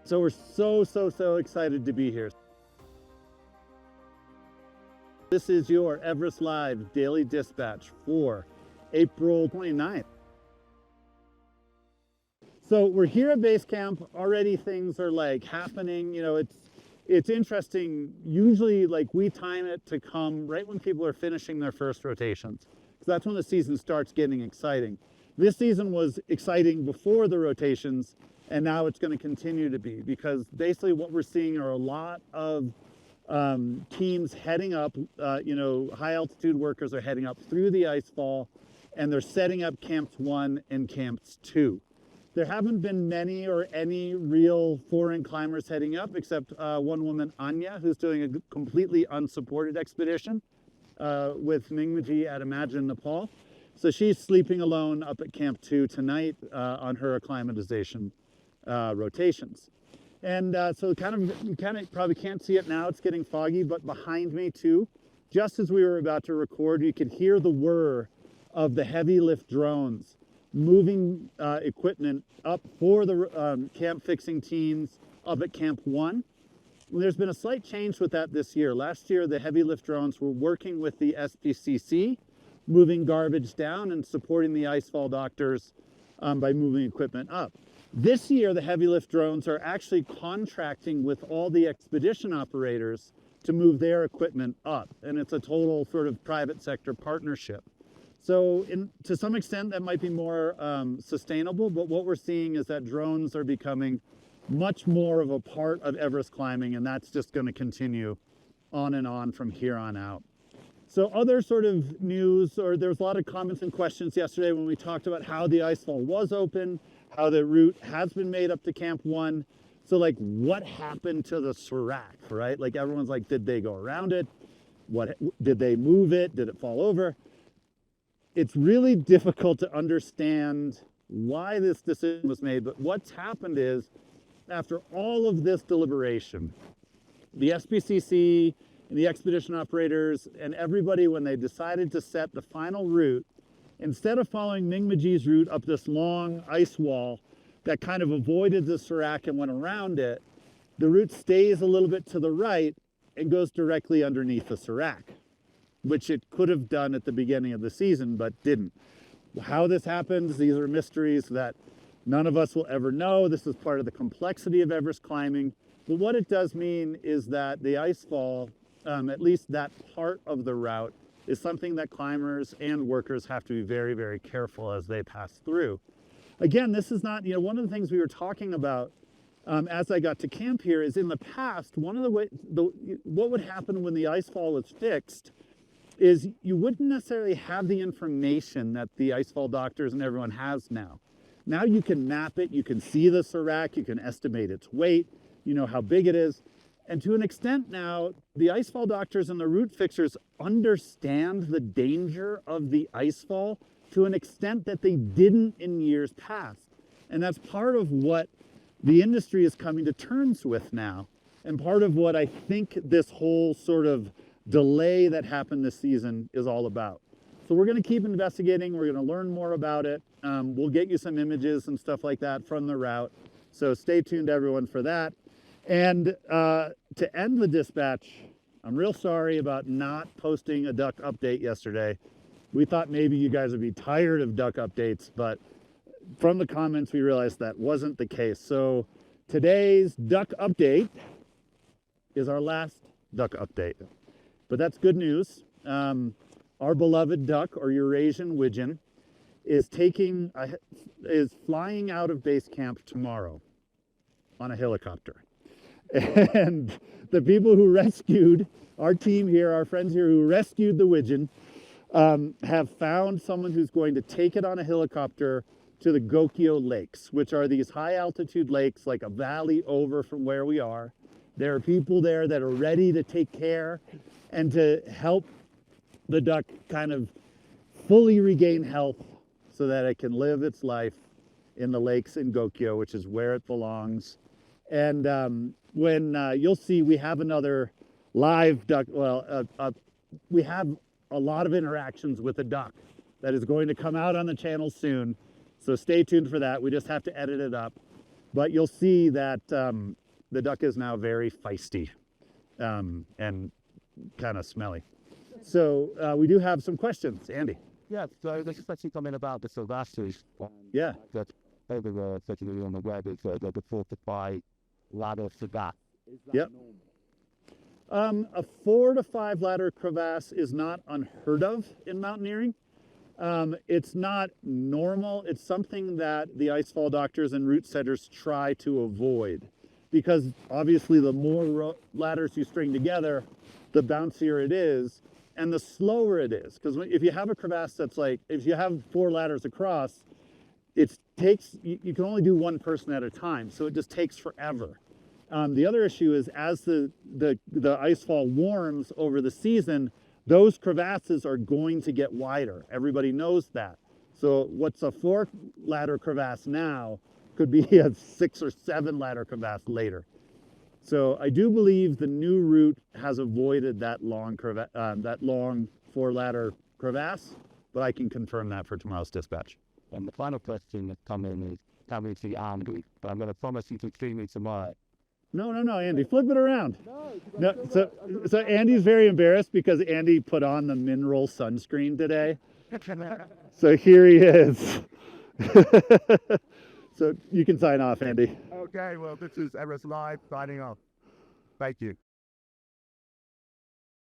So we're so excited to be here. This is your Everest.Live daily dispatch for April 29th. So we're here at base camp. Already things are like happening. You know, it's interesting. Usually like we time it to come right when people are finishing their first rotations, because that's when the season starts getting exciting. This season was exciting before the rotations, and now it's going to continue to be, because basically what we're seeing are a lot of teams heading up, high altitude workers are heading up through the Icefall, and they're setting up camps 1 and camps 2. There haven't been many or any real foreign climbers heading up, except one woman, Anya, who's doing a completely unsupported expedition with Mingmaji at Imagine Nepal. So she's sleeping alone up at camp 2 tonight on her acclimatization rotations. And so you kind of probably can't see it now, it's getting foggy, but behind me too, just as we were about to record, you could hear the whir of the heavy lift drones moving equipment up for the camp fixing teams up at camp 1. There's been a slight change with that this year. Last year, the heavy lift drones were working with the SPCC, moving garbage down and supporting the Icefall doctors by moving equipment up. This year, the heavy lift drones are actually contracting with all the expedition operators to move their equipment up, and it's a total sort of private sector partnership. So to some extent, that might be more sustainable, but what we're seeing is that drones are becoming much more of a part of Everest climbing, and that's just going to continue on and on from here on out. So other sort of news, or there was a lot of comments and questions yesterday when we talked about how the Icefall was open, how the route has been made up to camp 1. So like, what happened to the serac, right? Like everyone's like, did they go around it? What, did they move it? Did it fall over? It's really difficult to understand why this decision was made, but what's happened is, after all of this deliberation, the SPCC and the expedition operators and everybody, when they decided to set the final route, instead of following Mingmaji's route up this long ice wall that kind of avoided the serac and went around it, the route stays a little bit to the right and goes directly underneath the serac, which it could have done at the beginning of the season, but didn't. How this happens, these are mysteries that none of us will ever know. This is part of the complexity of Everest climbing. But what it does mean is that the Icefall, at least that part of the route, is something that climbers and workers have to be very careful as they pass through. Again, this is not, one of the things we were talking about as I got to camp here is, in the past, one of the ways, what would happen when the Icefall was fixed is you wouldn't necessarily have the information that the Icefall doctors and everyone has now. Now you can map it, you can see the serac, you can estimate its weight, you know how big it is. And to an extent now, the Icefall doctors and the route fixers understand the danger of the Icefall to an extent that they didn't in years past. And that's part of what the industry is coming to terms with now. And part of what I think this whole sort of delay that happened this season is all about. So we're going to keep investigating. We're going to learn more about it. We'll get you some images and stuff like that from the route. So stay tuned, everyone, for that. And to end the dispatch, I'm real sorry about not posting a duck update yesterday. We thought maybe you guys would be tired of duck updates, but from the comments, we realized that wasn't the case. So today's duck update is our last duck update. But that's good news. Our beloved duck, or Eurasian widgeon, is flying out of base camp tomorrow on a helicopter. And the people who rescued, our team here, our friends here who rescued the widgeon, have found someone who's going to take it on a helicopter to the Gokyo Lakes, which are these high altitude lakes, like a valley over from where we are. There are people there that are ready to take care and to help the duck kind of fully regain health so that it can live its life in the lakes in Gokyo, which is where it belongs. And when you'll see, we have another live duck, we have a lot of interactions with a duck that is going to come out on the channel soon. So stay tuned for that. We just have to edit it up. But you'll see that the duck is now very feisty and kind of smelly. So we do have some questions. Andy. Yeah, so there's a question coming about the crevasses. Yeah. That over certainly on the web is the 4 to 5 ladder crevasse. Is that Yep. normal? A 4 to 5 ladder crevasse is not unheard of in mountaineering. It's not normal. It's something that the icefall doctors and route setters try to avoid, because obviously the more ladders you string together, the bouncier it is and the slower it is. Because if you have a crevasse that's like, if you have 4 ladders across, it takes, you can only do one person at a time, so it just takes forever. The other issue is as the icefall warms over the season, those crevasses are going to get wider. Everybody knows that. So what's a 4 ladder crevasse now could be a 6 or 7 ladder crevasse later. So I do believe the new route has avoided that long 4 ladder crevasse, but I can confirm that for tomorrow's dispatch. And the final question that's coming is coming to Andy, but I'm going to promise you to see me tomorrow. No, Andy, flip it around. No, so Andy's very embarrassed because Andy put on the mineral sunscreen today. So here he is. So you can sign off, Andy. Okay, well, this is Everest Live signing off. Thank you.